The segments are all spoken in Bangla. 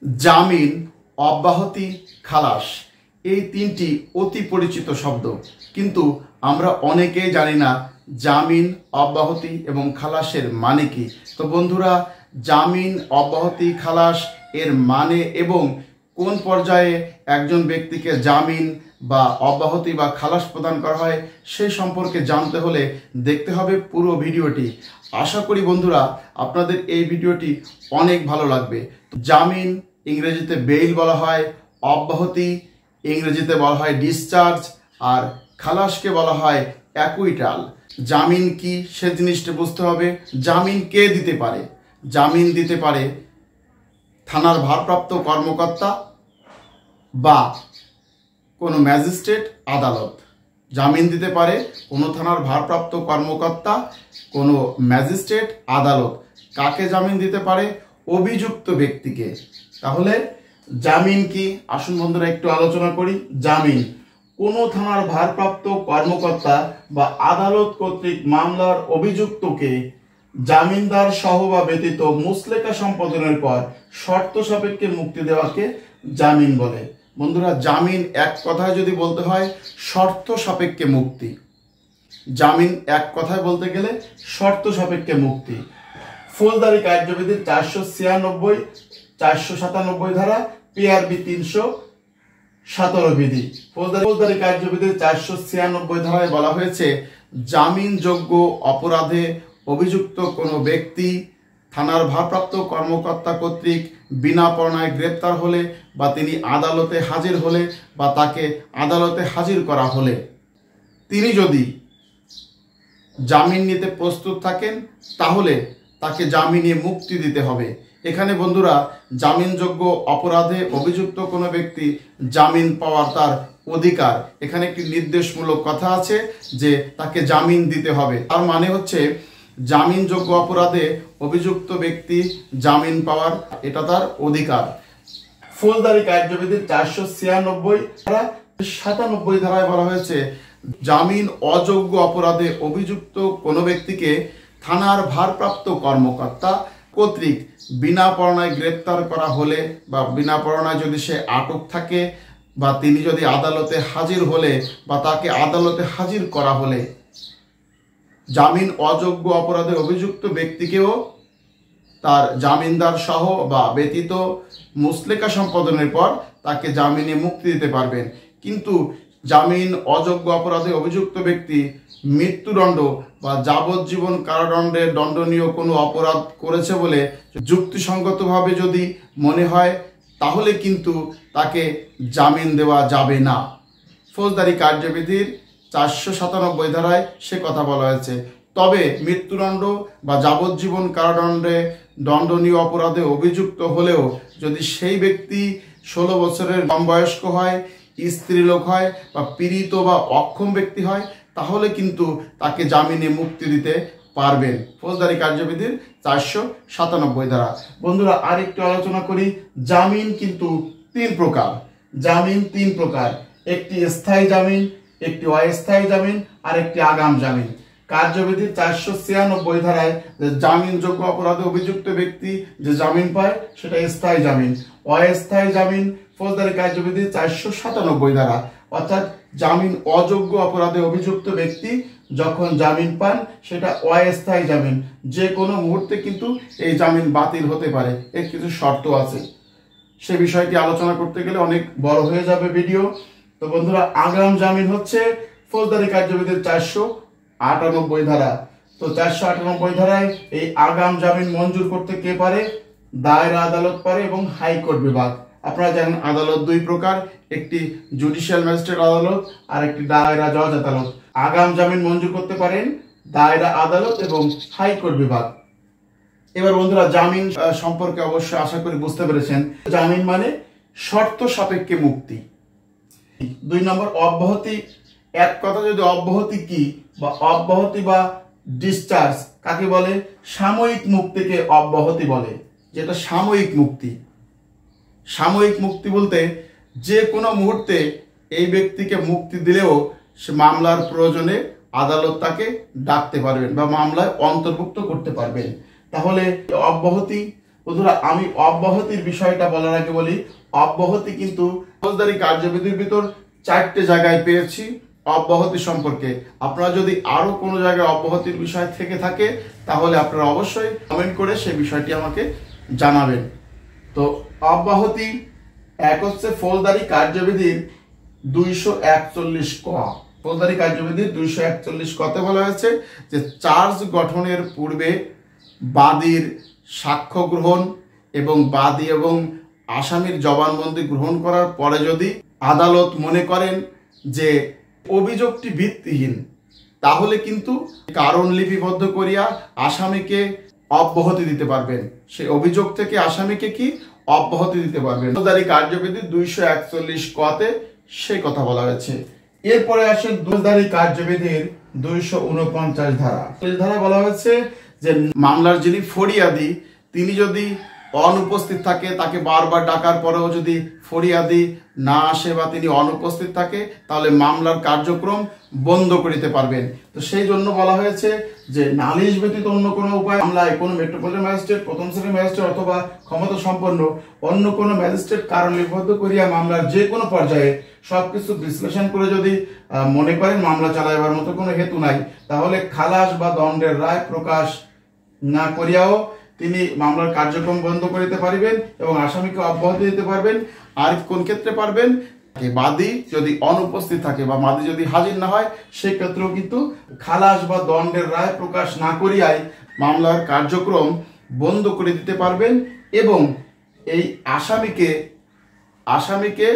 জামিন, অব্যাহতি, খালাস এই তিনটি অতি পরিচিত শব্দ, কিন্তু আমরা অনেকেই জানি না জামিন, অব্যাহতি এবং খালাসের মানে কি। তো বন্ধুরা, জামিন, অব্যাহতি, খালাস এর মানে এবং কোন পর্যায়ে একজন ব্যক্তিকে জামিন বা অব্যাহতি বা খালাস প্রদান করা হয় সেই সম্পর্কে জানতে হলে দেখতে হবে পুরো ভিডিওটি। আশা করি বন্ধুরা আপনাদের এই ভিডিওটি অনেক ভালো লাগবে। জামিন ইংরেজিতে বেইল বলা হয়, অব্যাহতি ইংরেজিতে বলা হয় ডিসচার্জ, আর খালাসকে বলা হয় অ্যাকুইটাল। জামিন কি সে জিনিসটা বুঝতে হবে। জামিন কে দিতে পারে? জামিন দিতে পারে থানার ভারপ্রাপ্ত কর্মকর্তা বা কোনো ম্যাজিস্ট্রেট আদালত। জামিন দিতে পারে কোনো থানার ভারপ্রাপ্ত কর্মকর্তা, কোনো ম্যাজিস্ট্রেট আদালত। কাকে জামিন দিতে পারে? অভিযুক্ত ব্যক্তিকে। তাহলে জামিন কি? আসুন বন্ধুরা একটু আলোচনা করি। জামিন কোনো থানার ভারপ্রাপ্ত কর্মকর্তা বা আদালত কর্তৃক মামলার অভিযুক্তকে জামিনদার সহ বা ব্যতীত মুচলেকা সম্পাদনের পর শর্ত সাপেক্ষে মুক্তি দেওয়াকে জামিন বলে। বন্ধুরা, জামিন এক কথায় যদি বলতে হয় শর্ত সাপেক্ষে মুক্তি। জামিন এক কথায় বলতে গেলে শর্ত সাপেক্ষে মুক্তি। ফৌজদারি কার্যবিধির 496, 497 ধারা, পিআরবি 317 বিধি। ফৌজদারি কার্যবিধির 496 ধারায় বলা হয়েছে, জামিনযোগ্য অপরাধে অভিযুক্ত কোনো ব্যক্তি থানার ভারপ্রাপ্ত কর্মকর্তা কর্তৃক বিনা পরোয়ানায় গ্রেপ্তার হলে বা তিনি আদালতে হাজির হলে বা তাকে আদালতে হাজির করা হলে তিনি যদি জামিন নিতে প্রস্তুত থাকেন তাহলে তাকে জামিনে মুক্তি দিতে হবে। এখানে বন্ধুরা, জামিনযোগ্য অপরাধে অভিযুক্ত কোনো ব্যক্তি জামিন পাওয়ার তার অধিকার। এখানে একটি নির্দেশমূলক কথা আছে যে তাকে জামিন দিতে হবে। তার মানে হচ্ছে জামিনযোগ্য অপরাধে অভিযুক্ত ব্যক্তি জামিন পাওয়ার এটা তার অধিকার। ফৌজদারি কার্যবিধির 496 ধারায় বলা হয়েছে, জামিন অযোগ্য অপরাধে অভিযুক্ত কোনো ব্যক্তিকে থানার ভারপ্রাপ্ত কর্মকর্তা কর্তৃক বিনা পরোয়ানায় গ্রেপ্তার করা হলে বা বিনা পরোয়ানায় যদি সে আটক থাকে বা তিনি যদি আদালতে হাজির হলে বা তাকে আদালতে হাজির করা হলে জামিন অযোগ্য অপরাধে অভিযুক্ত ব্যক্তিকেও তার জামিনদার সহ বা ব্যতীত মুচলেকা সম্পাদনের পর তাকে জামিনে মুক্তি দিতে পারবেন। কিন্তু জামিন অযোগ্য অপরাধে অভিযুক্ত ব্যক্তি মৃত্যুদণ্ড বা যাবজ্জীবন কারাদণ্ডের দণ্ডনীয় কোনো অপরাধ করেছে বলে যুক্তিসঙ্গতভাবে যদি মনে হয় তাহলে কিন্তু তাকে জামিন দেওয়া যাবে না। ফৌজদারি কার্যবিধির 497 ধারায় সে কথা বলা হয়েছে। তবে মৃত্যুদণ্ড বা যাবজ্জীবন কারাদণ্ডে দণ্ডনীয় অপরাধে অভিযুক্ত হলেও যদি সেই ব্যক্তি 16 বছরের কম বয়স্ক হয়, স্ত্রীলোক হয় বা পীড়িত বা অক্ষম ব্যক্তি হয় তাহলে কিন্তু তাকে জামিনে মুক্তি দিতে পারবেন। ফৌজদারি কার্যবিধির 497 ধারা। বন্ধুরা, আর একটু আলোচনা করি। জামিন কিন্তু 3 প্রকার। জামিন 3 প্রকার। একটি স্থায়ী জামিন, একটি অস্থায়ী জামিন আর একটি আগাম জামিন। কার্যবিধির 496 ধারায় জামিনযোগ্য অপরাধে অভিযুক্ত ব্যক্তি যে জামিন পায় সেটা স্থায়ী জামিন। অস্থায়ী জামিন ফৌজদারি কার্যবিধির 497 ধারা, অর্থাৎ জামিন অযোগ্য অপরাধে অভিযুক্ত ব্যক্তি যখন জামিন পান সেটা অস্থায়ী জামিন। যে কোনো মুহূর্তে কিন্তু এই জামিন বাতিল হতে পারে, এর কিছু শর্ত আছে। সে বিষয়টি আলোচনা করতে গেলে অনেক বড় হয়ে যাবে ভিডিও। তো বন্ধুরা, আগাম জামিন হচ্ছে ফৌজদারি কার্যবিধির 498 ধারা। তো 498 ধারায় এই আগাম জামিন মঞ্জুর করতে কে পারে? দায়রা আদালত পারে এবং হাইকোর্ট বিভাগ। আপনারা জানেন আদালত 2 প্রকার, একটি জুডিশিয়াল ম্যাজিস্ট্রেট আদালত আর একটি দায়রা জজ আদালত। আগাম জামিন মঞ্জুর করতে পারেন দায়রা আদালত এবং হাইকোর্ট বিভাগ। এবার বন্ধুরা, জামিন সম্পর্কে অবশ্যই আশা করি বুঝতে পেরেছেন। জামিন মানে শর্ত সাপেক্ষে মুক্তি। 2 নম্বর অব্যাহতি। এক কথা যদি অব্যাহতি কি বা অব্যাহতি বা ডিসচার্জ কাকে বলে? সাময়িক মুক্তিকে অব্যাহতি বলে, যেটা সাময়িক মুক্তি। সাময়িক মুক্তি বলতে যে কোনো মুহূর্তে এই ব্যক্তিকে মুক্তি দিলেও সে মামলার প্রয়োজনে আদালত তাকে ডাকতে পারবেন বা মামলায় অন্তর্ভুক্ত করতে পারবেন। তাহলে অব্যাহতি বন্ধুরা আমি অব্যাহতির বিষয়টা বলার আগে বলি, অব্যাহতি কিন্তু ফৌজদারি কার্যবিধির ভিতর 4টে জায়গায় পেয়েছি অব্যাহতি সম্পর্কে। আপনারা যদি আরো কোনো জায়গায় অব্যাহতির বিষয় থেকে থাকে তাহলে আপনারা অবশ্যই কমেন্ট করে সেই বিষয়টি আমাকে জানাবেন। তো অব্যাহতি এক হচ্ছে ফৌজদারি কার্যবিধির 241 ক। ফৌজদারি কার্যবিধির 241 কতে বলা হয়েছে যে চার্জ গঠনের পূর্বে বাদীর সাক্ষ্য গ্রহণ এবং বাদী এবং আসামির জবানবন্দি গ্রহণ করার পরে যদি আদালত মনে করেন যে অভিযোগটি ভিত্তিহীন, তাহলে কিন্তু কারণ লিপিবদ্ধ করিয়া আসামিকে অব্যাহতি দিতে পারবেন। সেই অভিযোগ থেকে আসামিকে কি অব্যাহতি দিতে পারবেন। ফৌজদারি কার্যবিধি 241 কতে সেই কথা বলা হয়েছে। এরপরে আসে ফৌজদারি কার্যবিধির 249 ধারা। এই ধারা বলা হয়েছে যে মামলার যিনি ফরিয়াদি তিনি যদি অনুপস্থিত থাকে, তাকে বারবার ডাকার পরেও যদি ফরিয়াদি না আসে বা তিনি অনুপস্থিত থাকে, তাহলে মামলার কার্যক্রম বন্ধ করিতে পারবেন। তো সেই জন্য বলা হয়েছে যে নালিশ ব্যতীত অন্য কোনো উপায় মামলায় কোনো মেট্রোপলিটন ম্যাজিস্ট্রেট, প্রথম শ্রেণীর ম্যাজিস্ট্রেট অথবা ক্ষমতা সম্পন্ন অন্য কোনো ম্যাজিস্ট্রেট কারণ লিপিবদ্ধ করিয়া মামলার যে কোনো পর্যায়ে সবকিছু বিশ্লেষণ করে যদি মনে করেন মামলা চালাইবার মতো কোনো হেতু নাই, তাহলে খালাস বা দণ্ডের রায় প্রকাশ না করিয়াও তিনি মামলার কার্যক্রম বন্ধ করিতে পারিবেন এবং আসামিকে অব্যাহতি দিতে পারবেন। আর কোন ক্ষেত্রে পারবেন? বাদী যদি অনুপস্থিত থাকে বা বাদী যদি হাজির না হয়, সেই ক্ষেত্রেও কিন্তু খালাস বা দণ্ডের রায় প্রকাশ না করিয়াই মামলার কার্যক্রম বন্ধ করে দিতে পারবেন এবং এই আসামিকে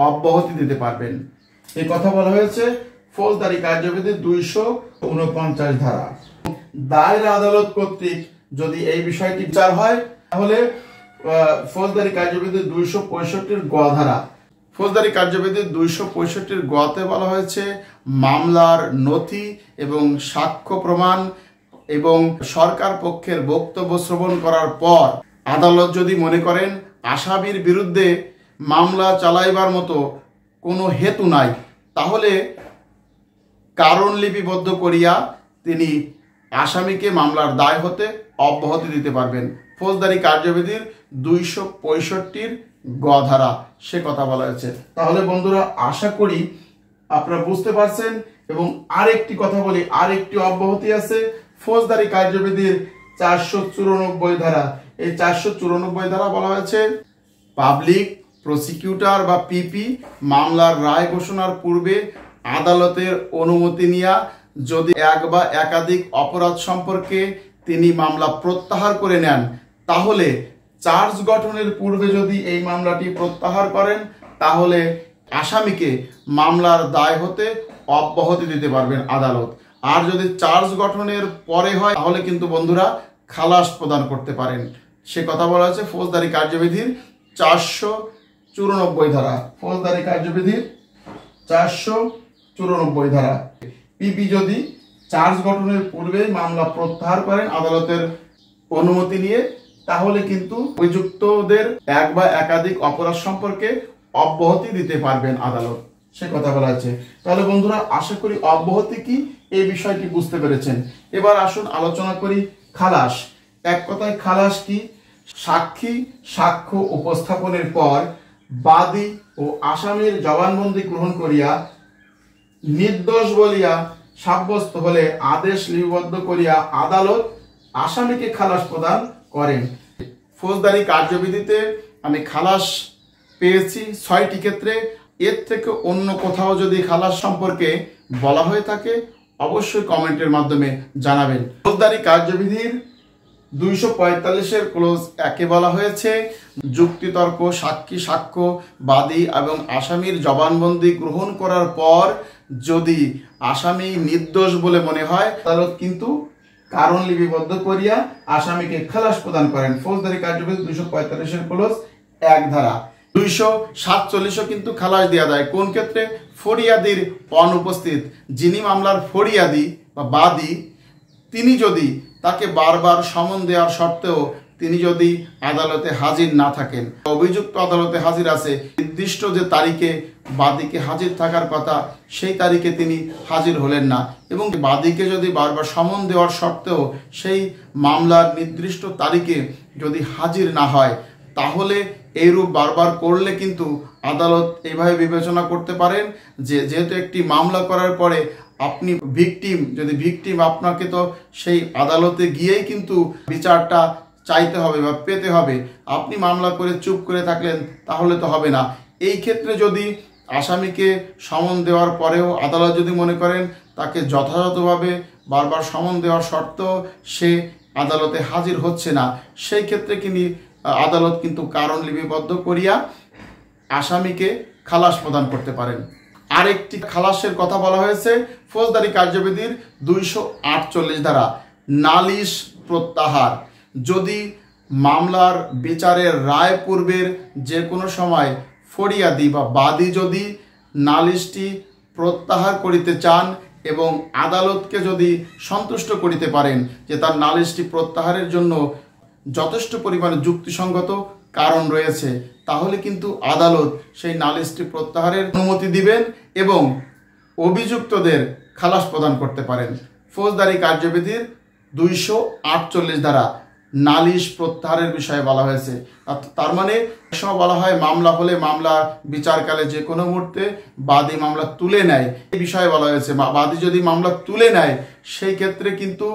অব্যাহতি দিতে পারবেন। এই কথা বলা হয়েছে ফৌজদারি কার্যবিধির 249 ধারা। দায়রা আদালত কর্তৃক যদি এই বিষয়টি বিচার হয়, তাহলে ফৌজদারি কার্যবিধির 265 গ ধারা। ফৌজদারি কার্যবিধির 265 গতে বলা হয়েছে মামলার নথি এবং সাক্ষ্য প্রমাণ এবং সরকার পক্ষের বক্তব্য শ্রবণ করার পর আদালত যদি মনে করেন আসামির বিরুদ্ধে মামলা চালাইবার মতো কোনো হেতু নাই, তাহলে কারণ লিপিবদ্ধ করিয়া তিনি আসামিকে মামলার দায় হতে অব্যাহতি দিতে পারবেন। ফৌজদারি কার্যবিধির 265 গ ধারা সে কথা বলা হয়েছে। তাহলে বন্ধুরা আশা করি আপনারা বুঝতে পারছেন। এবং আরেকটি কথা বলি, আরেকটি অব্যাহতি আছে ফৌজদারি কার্যবিধির 494 ধারা। এই 494 ধারা বলা হয়েছে পাবলিক প্রসিকিউটর বা পিপি মামলার রায় ঘোষণার পূর্বে আদালতের অনুমতি নিয়া যদি এক বা একাধিক অপরাধ সম্পর্কে তিনি মামলা প্রত্যাহার করে নেন, তাহলে চার্জ গঠনের পূর্বে যদি এই মামলাটি প্রত্যাহার করেন, তাহলে আসামিকে মামলার দায় হতে অব্যাহতি দিতে পারবেন আদালত। আর যদি চার্জ গঠনের পরে হয়, তাহলে কিন্তু বন্ধুরা খালাস প্রদান করতে পারেন। সে কথা বলা হয়েছে ফৌজদারি কার্যবিধির 494 ধারা। ফৌজদারি কার্যবিধির 494 ধারা। পিপি যদি চার্জ গঠনের পূর্বে মামলা প্রত্যাহার করেন আদালতের অনুমতি নিয়ে, তাহলে কিন্তু অভিযুক্তদের এক বা একাধিক অপরাধ সম্পর্কে অব্যাহতি দিতে পারবেন আদালত। সে কথা বলা আছে। তাহলে বন্ধুরা আশা করি অব্যাহতি কি এই বিষয়টি বুঝতে পেরেছেন। এবার আসুন আলোচনা করি খালাস। এক কথায় খালাস কি? সাক্ষী সাক্ষ্য উপস্থাপনের পর বাদী ও আসামির জবানবন্দি গ্রহণ করিয়া নির্দোষ বলিয়া সাব্যস্ত হলে আদেশ লিপিবদ্ধ করিয়া আদালত আসামিকে খালাস প্রদান করেন। ফৌজদারি কার্যবিধিতে আমি খালাস পেয়েছি 6টি ক্ষেত্রে। এর থেকে অন্য কোথাও যদি খালাস সম্পর্কে বলা হয়ে থাকে অবশ্যই কমেন্টের মাধ্যমে জানাবেন। ফৌজদারি কার্যবিধির 245 ক্লোজ 1 বলা হয়েছে যুক্তিতর্ক, সাক্ষী সাক্ষ্য, বাদী এবং আসামির জবানবন্দি গ্রহণ করার পর যদি আসামি নির্দোষ বলে মনে হয়, আদালত কিন্তু কারণ লিপিবদ্ধ করিয়া আসামিকে খালাস প্রদান করেন। ফৌজদারি কার্যবিধি 245 ক্লোজ 1 ধারা। 247 কিন্তু খালাস দেওয়া যায় কোন ক্ষেত্রে? ফরিয়াদির অনুপস্থিত। যিনি মামলার ফরিয়াদি বা বাদী, তিনি যদি তাকে বারবার সমন দেওয়ার সত্ত্বেও তিনি যদি আদালতে হাজির না থাকেন, অভিযুক্ত আদালতে হাজির আছে, নির্দিষ্ট যে তারিখে বাদীকে হাজির থাকার কথা সেই তারিখে তিনি হাজির হলেন না, এবং বাদীকে যদি বারবার সমন দেওয়ার সত্ত্বেও সেই মামলার নির্দিষ্ট তারিখে যদি হাজির না হয়, তাহলে এইরূপ বারবার করলে কিন্তু আদালত এইভাবে বিবেচনা করতে পারেন যে যেহেতু একটি মামলা করার পরে আপনি যদি ভিকটিম আপনাকে তো সেই আদালতে গিয়েই কিন্তু বিচারটা চাইতে হবে বা পেতে হবে। আপনি মামলা করে চুপ করে থাকলেন তাহলে তো হবে না। এই ক্ষেত্রে যদি আসামিকে সমন দেওয়ার পরেও আদালত যদি মনে করেন তাকে যথাযথভাবে বারবার সমন দেওয়ার সত্ত্বেও সে আদালতে হাজির হচ্ছে না, সেই ক্ষেত্রে আদালত কিন্তু কারণ লিপিবদ্ধ করিয়া আসামিকে খালাস প্রদান করতে পারেন। আরেকটি খালাসের কথা বলা হয়েছে ফৌজদারি কার্যবিধির 248 ধারা, নালিশ প্রত্যাহার। যদি মামলার বিচারের রায় পূর্বের যে কোনো সময় ফরিয়াদি বা বাদী যদি নালিশটি প্রত্যাহার করিতে চান এবং আদালতকে যদি সন্তুষ্ট করিতে পারেন যে তার নালিশটি প্রত্যাহারের জন্য যথেষ্ট পরিমাণে যুক্তিসঙ্গত কারণ রয়েছে, তাহলে কিন্তু আদালত সেই নালিশটি প্রত্যাহারের অনুমতি দিবেন এবং অভিযুক্তদের খালাস প্রদান করতে পারেন। ফৌজদারি কার্যবিধির 248 ধারা নালিশ প্রত্যাহারের বিষয়ে বলা হয়েছে। তার মানে সময় বলা হয় মামলা হলে মামলা বিচারকালে যে কোনো মুহূর্তে বাদী মামলা তুলে নেয়, এই বিষয়ে বলা হয়েছে। বাদী যদি মামলা তুলে নেয় সেই ক্ষেত্রে কিন্তু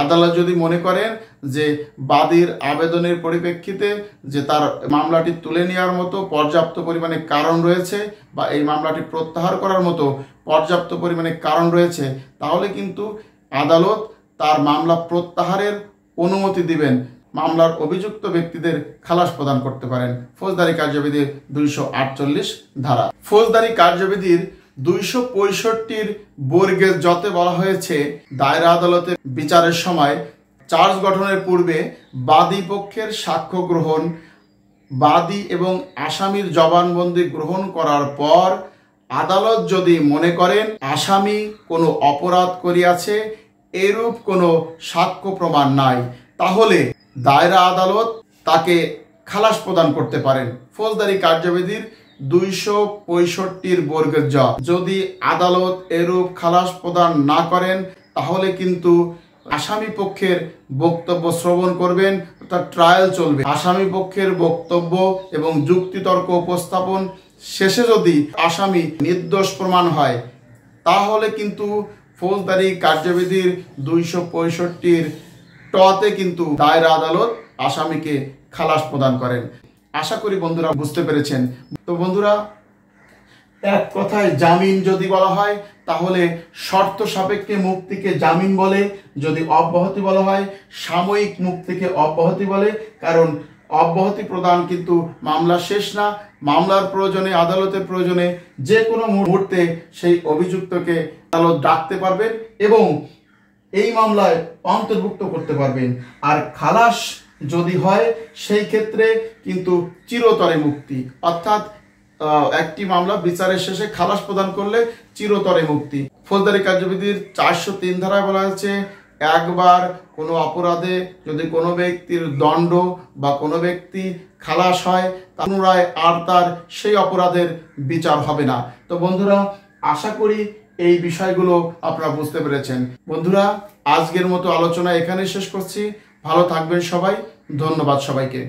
আদালত যদি মনে করেন যে বাদীর আবেদনের পরিপ্রেক্ষিতে যে তার মামলাটি তুলে নেওয়ার মতো পর্যাপ্ত পরিমাণে কারণ রয়েছে বা এই মামলাটি প্রত্যাহার করার মতো পর্যাপ্ত পরিমাণে কারণ রয়েছে, তাহলে কিন্তু আদালত তার মামলা প্রত্যাহারের অনুমতি দিবেন, মামলার অভিযুক্ত ব্যক্তিদের খালাস প্রদান করতে পারেন। ফৌজদারি কার্যবিধির 248 ধারা। ফৌজদারি কার্যবিধির 265 বর্গের যতে বলা হয়েছে দায়রা আদালতে বিচারের সময় চার্জ গঠনের পূর্বে বাদী পক্ষের সাক্ষ্য গ্রহণ, বাদী এবং আসামির জবানবন্দি গ্রহণ করার পর আদালত যদি মনে করেন আসামি কোনো অপরাধ করিয়াছে, এরূপ কোনো সাক্ষ্য প্রমাণ নাই, তাহলে দায়রা আদালত তাকে খালাস প্রদান করতে পারেন। ফৌজদারি কার্যবিধির 265 বর্গের জ, যদি আদালত এরূপ খালাস প্রদান না করেন তাহলে কিন্তু আসামি পক্ষের বক্তব্য শ্রবণ করবেন, অর্থাৎ ট্রায়াল চলবে। আসামি পক্ষের বক্তব্য এবং যুক্তিতর্ক উপস্থাপন শেষে যদি আসামি নির্দোষ প্রমাণ হয় তাহলে কিন্তু ফৌজদারি কার্যবিধির 265 টতে কিন্তু দায়রা আদালত আসামিকে খালাস প্রদান করেন। আশা করি বন্ধুরা বুঝতে পেরেছেন। তো বন্ধুরা, এক কথায় জামিন যদি বলা হয় তাহলে শর্ত সাপেক্ষে মুক্তিকে জামিন বলে, যদি অব্যাহতি বলা হয় সাময়িক মুক্তিকে অব্যাহতি বলে। কারণ অব্যাহতি প্রদান কিন্তু মামলা শেষ না, মামলার প্রয়োজনে আদালতের প্রয়োজনে যে কোনো মুহূর্তে সেই অভিযুক্তকে আদালত ডাকতে পারবেন এবং এই মামলায় অন্তর্ভুক্ত করতে পারবেন। আর খালাস যদি হয় সেই ক্ষেত্রে কিন্তু চিরতরে মুক্তি, অর্থাৎ একটি মামলা বিচারের শেষে খালাস প্রদান করলে চিরতরে মুক্তি। ফৌজদারি কার্যবিধির 403 ধারায় বলা হয়েছে একবার কোনো অপরাধে যদি কোনো ব্যক্তির দণ্ড বা কোনো ব্যক্তি খালাস হয় পুনরায় আর তার সেই অপরাধের বিচার হবে না। তো বন্ধুরা, আশা করি এই বিষয়গুলো আপনারা বুঝতে পেরেছেন। বন্ধুরা, আজকের মতো আলোচনা এখানে শেষ করছি। ভালো থাকবেন সবাই। ধন্যবাদ সবাইকে।